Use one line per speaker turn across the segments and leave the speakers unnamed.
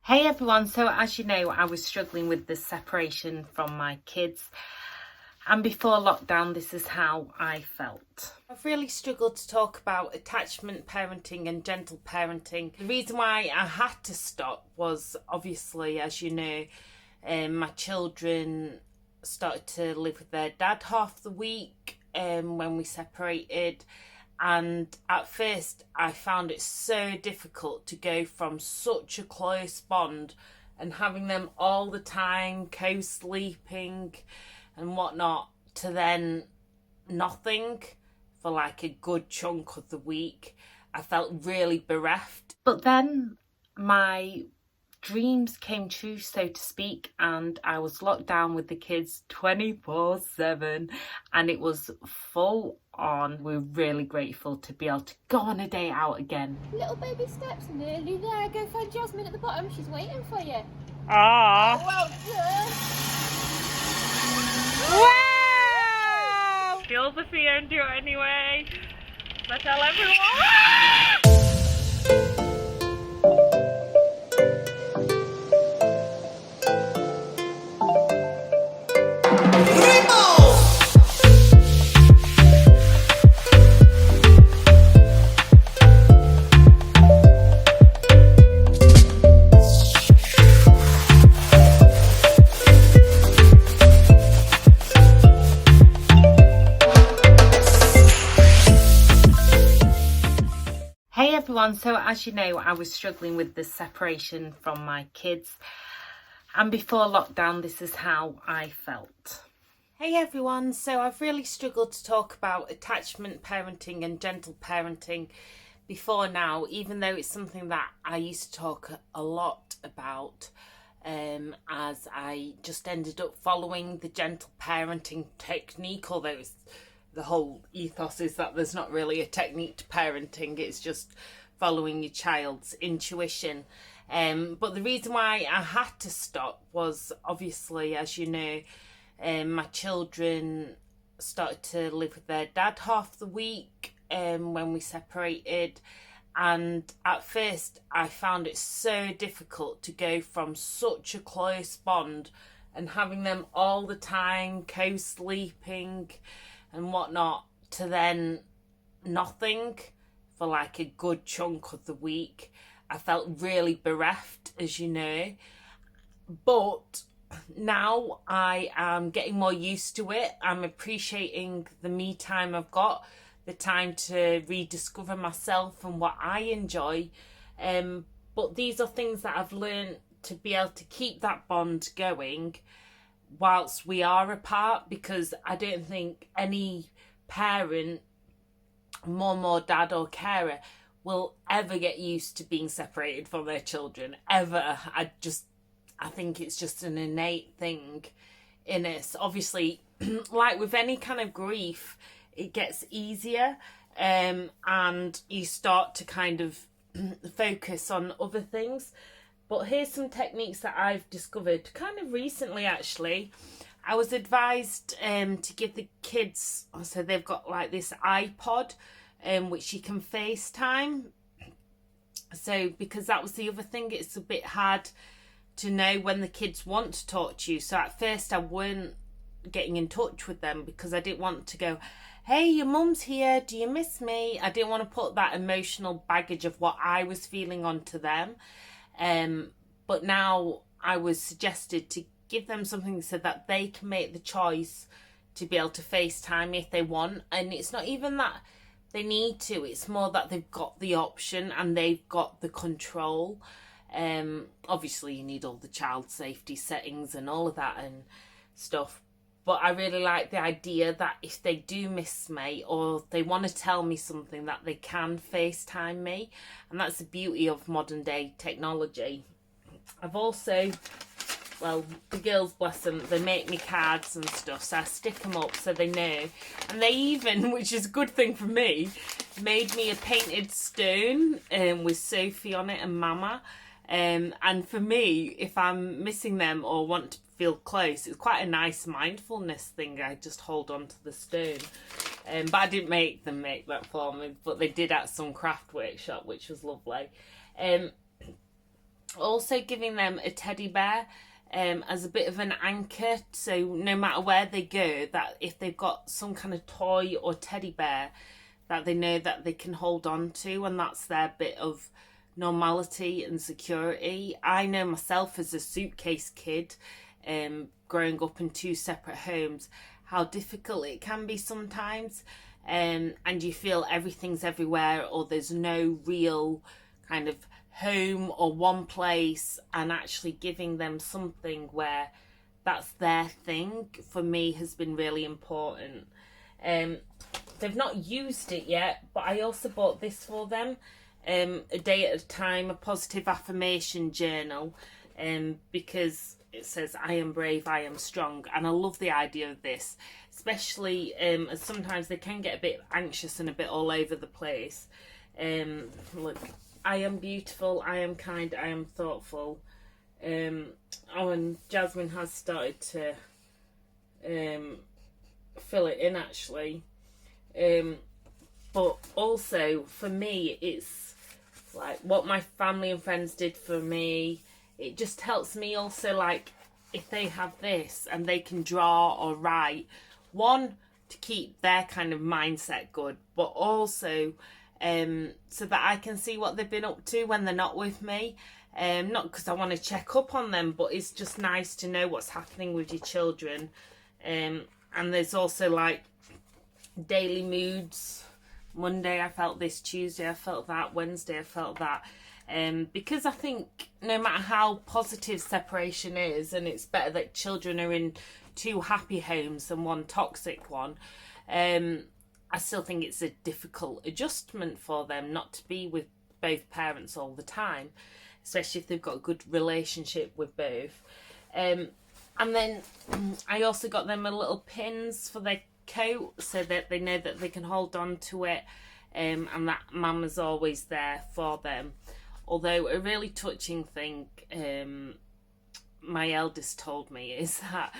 Hey everyone, so as you know, I was struggling with the separation from my kids, and before lockdown this is how I felt. I've really struggled to talk about attachment parenting and gentle parenting. The reason why I had to stop was obviously, as you know, my children started to live with their dad half the week when we separated. And at first I found it so difficult to go from such a close bond and having them all the time co-sleeping and whatnot to then nothing for like a good chunk of the week. I felt really bereft. But then my dreams came true, so to speak, and I was locked down with the kids 24/7 and it was full on. We're really grateful to be able to go on a day out again.
Little baby steps, nearly there. Go find Jasmine at the bottom, she's waiting for you.
Ah!
Oh, well done.
Wow! Feel the fear and do it anyway. So tell everyone. Hey everyone, so as you know, I was struggling with the separation from my kids, and before lockdown this is how I felt. Hey everyone, so I've really struggled to talk about attachment parenting and gentle parenting before now, even though it's something that I used to talk a lot about, as I just ended up following the gentle parenting technique, although the whole ethos is that there's not really a technique to parenting, it's just following your child's intuition. But the reason why I had to stop was obviously, as you know, my children started to live with their dad half the week when we separated. And at first I found it so difficult to go from such a close bond and having them all the time co-sleeping and whatnot to then nothing for like a good chunk of the week. I felt really bereft, as you know, but now I am getting more used to it. I'm appreciating the me time I've got, the time to rediscover myself and what I enjoy, but these are things that I've learned to be able to keep that bond going whilst we are apart, because I don't think any parent, mum or dad or carer, will ever get used to being separated from their children, ever. I think it's just an innate thing in us. Obviously, like with any kind of grief, it gets easier, and you start to kind of focus on other things. But here's some techniques that I've discovered kind of recently, actually. I was advised to give the kids, so they've got like this iPod which you can FaceTime. So because that was the other thing, it's a bit hard to know when the kids want to talk to you. So at first I weren't getting in touch with them because I didn't want to go, hey, your mum's here, do you miss me? I didn't want to put that emotional baggage of what I was feeling onto them. But now I was suggested to give them something so that they can make the choice to be able to FaceTime me if they want. And it's not even that they need to, it's more that they've got the option and they've got the control. Obviously you need all the child safety settings and all of that and stuff, but I really like the idea that if they do miss me or they want to tell me something, that they can FaceTime me. And that's the beauty of modern day technology. I've also, well, the girls, bless them, they make me cards and stuff, so I stick them up so they know. And they even, which is a good thing for me, made me a painted stone with Sophie on it and Mama. And for me, if I'm missing them or want to feel close, it's quite a nice mindfulness thing. I just hold on to the stone. But I didn't make them make that for me, but they did at some craft workshop, which was lovely. Also giving them a teddy bear as a bit of an anchor, so no matter where they go, that if they've got some kind of toy or teddy bear that they know that they can hold on to, and that's their bit of normality and security. I know myself as a suitcase kid, growing up in 2 separate homes, how difficult it can be sometimes, and you feel everything's everywhere, or there's no real kind of home or one place, and actually giving them something where that's their thing, for me, has been really important. They've not used it yet, but I also bought this for them, a day at a time, a positive affirmation journal, because it says, I am brave, I am strong, and I love the idea of this, especially as sometimes they can get a bit anxious and a bit all over the place. Look, I am beautiful, I am kind, I am thoughtful. Oh, and Jasmine has started to fill it in, actually. But also for me, it's like what my family and friends did for me. It just helps me also, like, if they have this and they can draw or write, one, to keep their kind of mindset good, but also so that I can see what they've been up to when they're not with me. Not because I want to check up on them, but it's just nice to know what's happening with your children. And there's also like daily moods. Monday I felt this, Tuesday I felt that, Wednesday I felt that. Because I think no matter how positive separation is, and it's better that children are in 2 happy homes than 1 toxic one, I still think it's a difficult adjustment for them not to be with both parents all the time, especially if they've got a good relationship with both. And then I also got them a little pins for their coat, so that they know that they can hold on to it, and that Mama's always there for them. Although a really touching thing my eldest told me is that,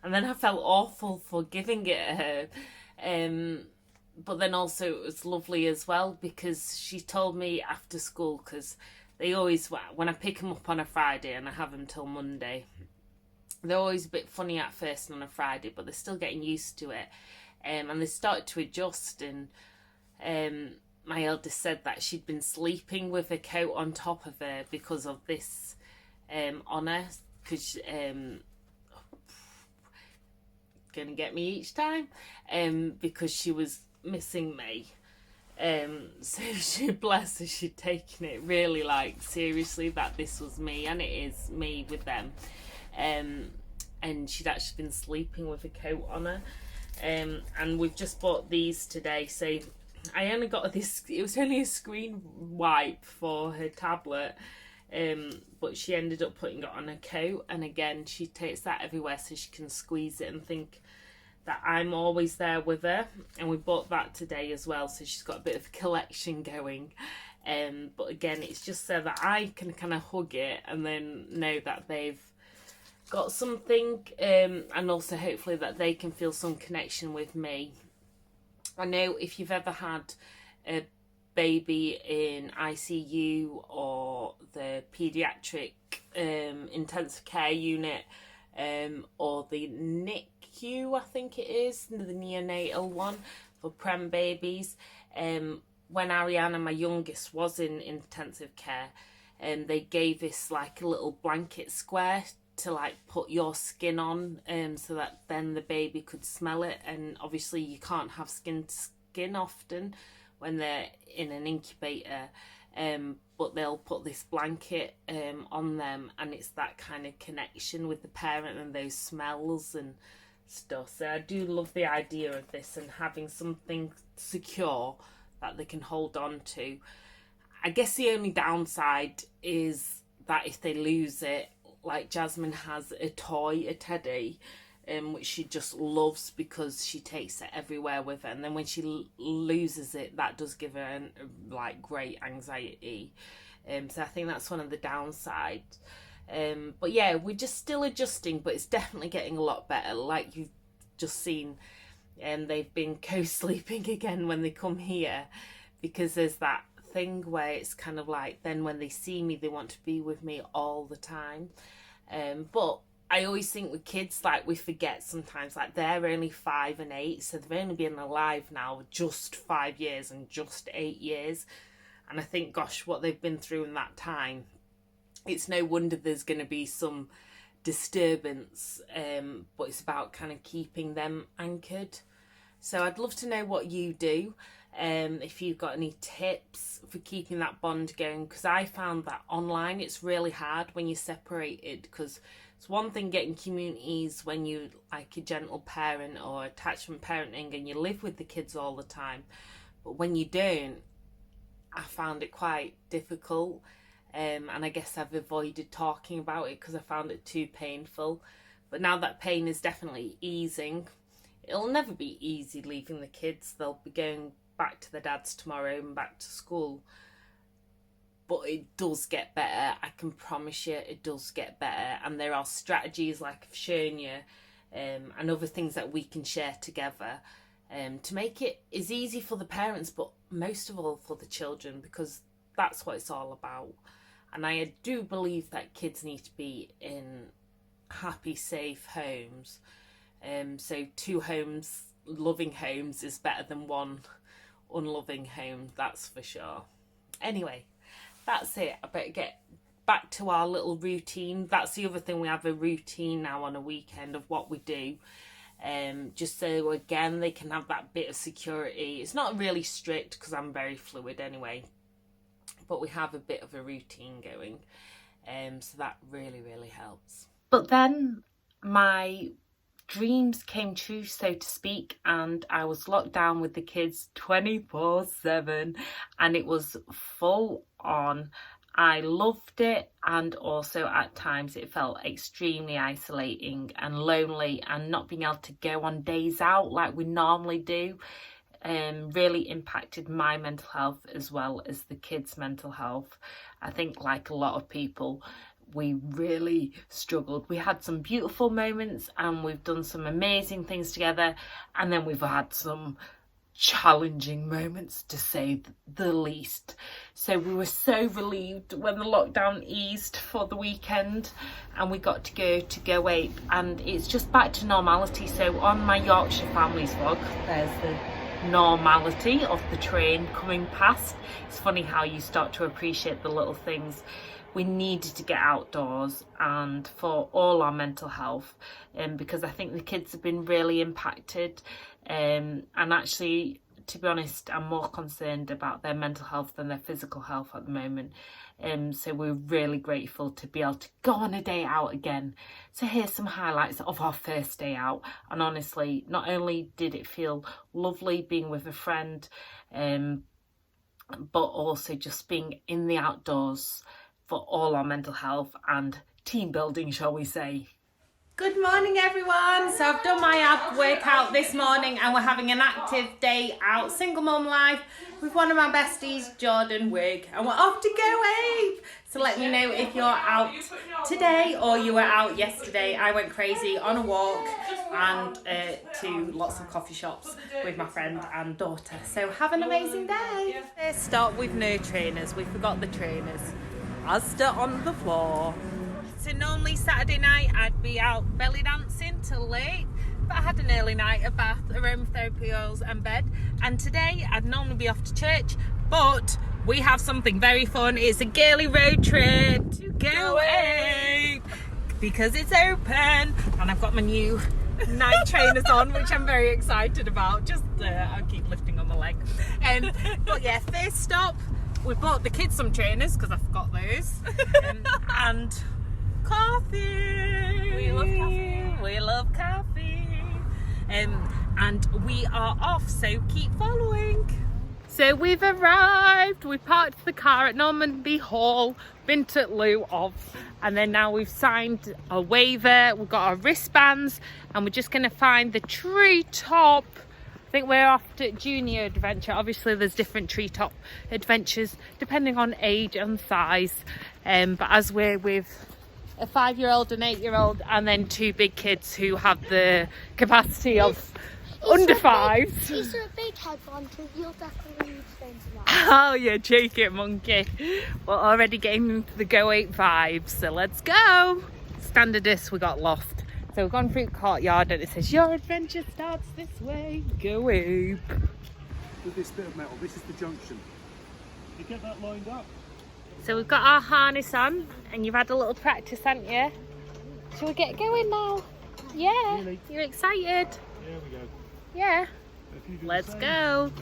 and then I felt awful for giving it her, but then also it was lovely as well, because she told me after school, because they always, when I pick them up on a Friday and I have them till Monday, they're always a bit funny at first on a Friday, but they're still getting used to it, and they started to adjust. And my eldest said that she'd been sleeping with a coat on top of her because of this on her, because gonna get me each time, because she was missing me. So she, bless her, she'd taken it really like seriously that this was me, and it is me with them. And she'd actually been sleeping with a coat on her. And we've just bought these today, so I only got this, it was only a screen wipe for her tablet, but she ended up putting it on her coat, and again she takes that everywhere so she can squeeze it and think that I'm always there with her. And we bought that today as well, so she's got a bit of a collection going. But again, it's just so that I can kind of hug it and then know that they've got something, and also hopefully that they can feel some connection with me. I know if you've ever had a baby in ICU or the paediatric intensive care unit, or the NICU, I think it is, the neonatal one for prem babies. When Ariana, my youngest, was in intensive care, they gave this like a little blanket square to like put your skin on, so that then the baby could smell it. And obviously you can't have skin to skin often when they're in an incubator, but they'll put this blanket on them, and it's that kind of connection with the parent and those smells and stuff. So I do love the idea of this, and having something secure that they can hold on to. I guess the only downside is that if they lose it, like Jasmine has a toy, a teddy, which she just loves because she takes it everywhere with her, and then when she loses it, that does give her like great anxiety. So I think that's one of the downsides. But yeah, we're just still adjusting, but it's definitely getting a lot better. Like you've just seen, they've been co-sleeping again when they come here, because there's that thing where it's kind of like, then when they see me, they want to be with me all the time. But I always think with kids, like, we forget sometimes, like, they're only 5 and 8, so they've only been alive now just 5 years and just 8 years. And I think, gosh, what they've been through in that time, it's no wonder there's going to be some disturbance, but it's about kind of keeping them anchored. So I'd love to know what you do, if you've got any tips for keeping that bond going, because I found that online it's really hard when you're separated, because it's one thing getting communities when you like a gentle parent or attachment parenting and you live with the kids all the time, but when you don't, I found it quite difficult, and I guess I've avoided talking about it because I found it too painful. But now that pain is definitely easing, it'll never be easy leaving the kids. They'll be going back to their dads tomorrow and back to school. But it does get better. I can promise you it does get better. And there are strategies like I've shown you, and other things that we can share together, to make it as easy for the parents, but most of all for the children, because that's what it's all about. And I do believe that kids need to be in happy, safe homes. So 2 homes, loving homes, is better than 1 unloving home, that's for sure. Anyway, that's it. I better get back to our little routine. That's the other thing, we have a routine now on a weekend of what we do. Just so, again, they can have that bit of security. It's not really strict because I'm very fluid anyway, but we have a bit of a routine going. So that really, really helps. But then my dreams came true, so to speak, and I was locked down with the kids 24/7, and it was full on. I loved it, and also at times it felt extremely isolating and lonely, and not being able to go on days out like we normally do really impacted my mental health as well as the kids' mental health. I think, like a lot of people, we really struggled. We had some beautiful moments and we've done some amazing things together, and then we've had some challenging moments, to say the least. So we were so relieved when the lockdown eased for the weekend and we got to go ape, and it's just back to normality. So on my Yorkshire families vlog, there's the normality of the train coming past. It's funny how you start to appreciate the little things. We needed to get outdoors, and for all our mental health, because I think the kids have been really impacted, and actually, to be honest, I'm more concerned about their mental health than their physical health at the moment. So we're really grateful to be able to go on a day out again. So here's some highlights of our first day out, and honestly, not only did it feel lovely being with a friend, but also just being in the outdoors for all our mental health and team building, shall we say. Good morning, everyone. So I've done my ab workout this morning and we're having an active day out, single mum life, with one of my besties, Jordan Wig, and we're off to go ape. So let me know if you're out today or you were out yesterday. I went crazy on a walk and to lots of coffee shops with my friend and daughter. So have an amazing day. First stop with no trainers. We forgot the trainers. Asda on the floor. So normally Saturday night I'd be out belly dancing till late, but I had an early night, a bath, aromatherapy oils and bed, and today I'd normally be off to church, but we have something very fun. It's a girly road trip to go ape because it's open, and I've got my new night trainers on, which I'm very excited about. Just I keep lifting on my leg. But yeah, first stop, we bought the kids some trainers because I forgot those, and coffee. We love coffee. We love coffee. And we are off, so keep following. So we've arrived. We parked the car at Normanby Hall, been to Lou of, and then now we've signed a waiver. We've got our wristbands, and we're just going to find the treetop. I think we're off to junior adventure. Obviously there's different treetop adventures depending on age and size, but as we're with a 5-year-old, an 8-year-old, and then 2 big kids who have the capacity of Under fives.
He's a big headphone, so you'll definitely need to into that.
Oh, you cheeky monkey. We're already getting into the Go 8 vibes, so let's go. Standardist, we got lost. So we've gone through the courtyard and it says, your adventure starts this way, Go 8.
With this bit of metal, this is the junction. You get that lined up.
So we've got our harness on and you've had a little practice, haven't you? Shall we get going now? Yeah,
Really?
You're excited?
There we go.
Yeah.
If you do the
Let's
same.
go.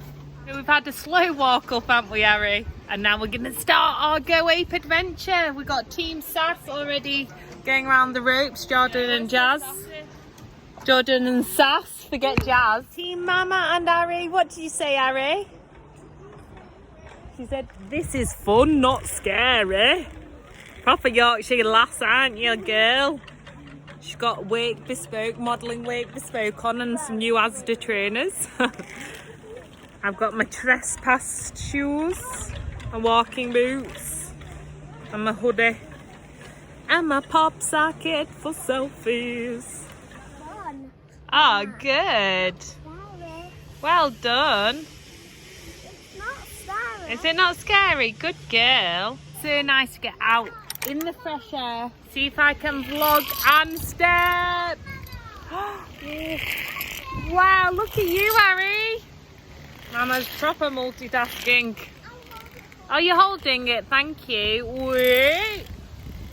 So we've had a slow walk up, haven't we, Harry? And now we're going to start our Go Ape adventure. We've got Team Sass already going around the ropes, Jordan and Jazz. Jordan and Sass, forget Jazz. Team Mama and Harry, what did you say, Harry? She said, this is fun, not scary. Proper Yorkshire lass, aren't you, girl? She's got Wake Bespoke, modelling Wake Bespoke on and some new Asda trainers. I've got my trespass shoes, my walking boots, and my hoodie, and my pop socket for selfies.
Fun.
Oh, good.
Scary.
Well done.
It's not scary.
Is it not scary? Good girl. So nice to get out in the fresh air. See if I can vlog and step. Wow, look at you, Harry. Mama's proper multitasking. Oh, you're holding it, thank you. Wait.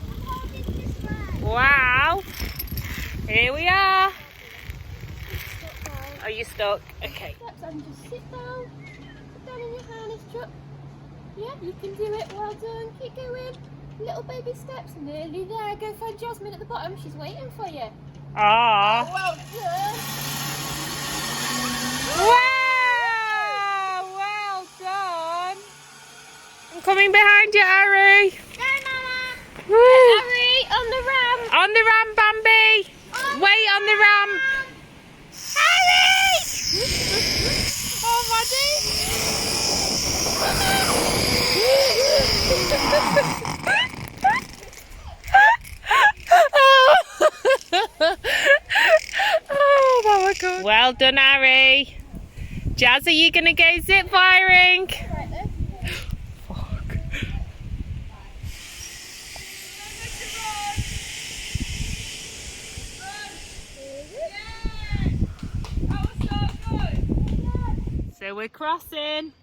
I'm holding this way.
Wow. Here we are.
Sit down.
Are you stuck? Okay.
Steps and just sit down. Sit down in your harness, Chuck. Yeah, you can do it. Well done. Keep going. Little baby steps. Nearly there. Go find Jasmine at the bottom. She's waiting for you.
Ah.
Well done.
Wow! Well done. I'm coming behind you, Harry.
Go, Mama.
Woo.
Hurry, on the ramp.
On the ramp, Bambi. Wait on the ramp.
Hurry!
Oh, oh, that was good. Well done, Harry. Jazz, are you going to go zip firing?
Right there.
Fuck. So we're crossing.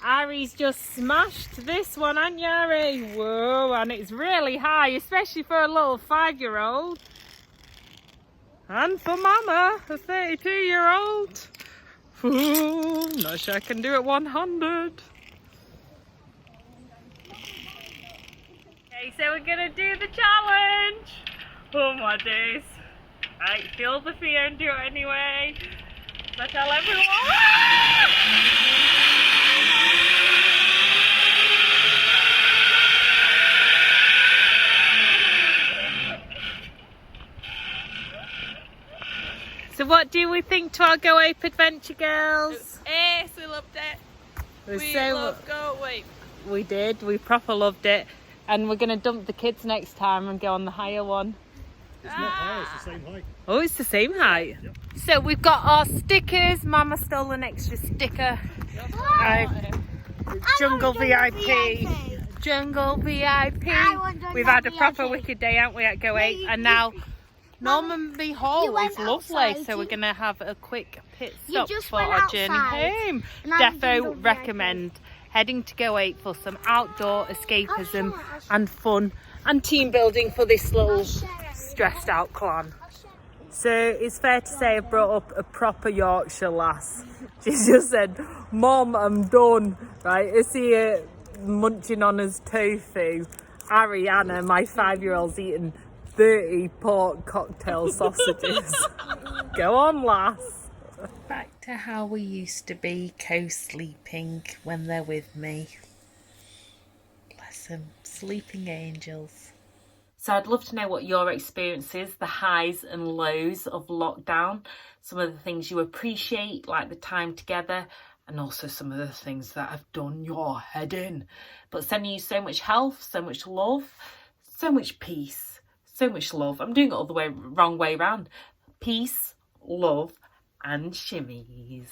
Harry's just smashed this one, hasn't you, Harry? Whoa, and it's really high, especially for a little 5-year-old. And for Mama, a 32-year-old. Ooh, not sure I can do it 100. Okay, so we're gonna do the challenge. Oh my days. Right, feel the fear and do it anyway. So tell everyone. So what do we think to our Go Ape adventure, girls?
Ace, we loved it. We loved Go Ape.
We did, we proper loved it. And we're going to dump the kids next time and go on the higher one.
It's not high, it's the same height.
Oh, it's the same height.
Yep.
So we've got our stickers. Mama stole an extra sticker. Jungle VIP. Jungle VIP. We've had a proper wicked day, haven't we, at Go 8? And now Normanby Hall
went
is lovely,
outside,
so we're going to have a quick pit
You
stop
just
for
went
our journey
outside,
home.
and I was Jungle
Defo
VIP.
recommend heading to Go 8 for some outdoor escapism
I'll show it.
and fun and team building for this little
I'll share it.
stressed out clan. So it's fair to say I've brought up a proper Yorkshire lass. She just said, Mom, I'm done. Right, is he munching on his tofu? Ariana, my 5-year-old's eating 30 pork cocktail sausages. Go on, lass. Back to how we used to be, co-sleeping when they're with me. Bless them, sleeping angels. So I'd love to know what your experience is, the highs and lows of lockdown, some of the things you appreciate, like the time together, and also some of the things that have done your head in. But sending you so much health, so much love, so much peace, so much love. I'm doing it all the wrong way around. Peace, love, and shimmies.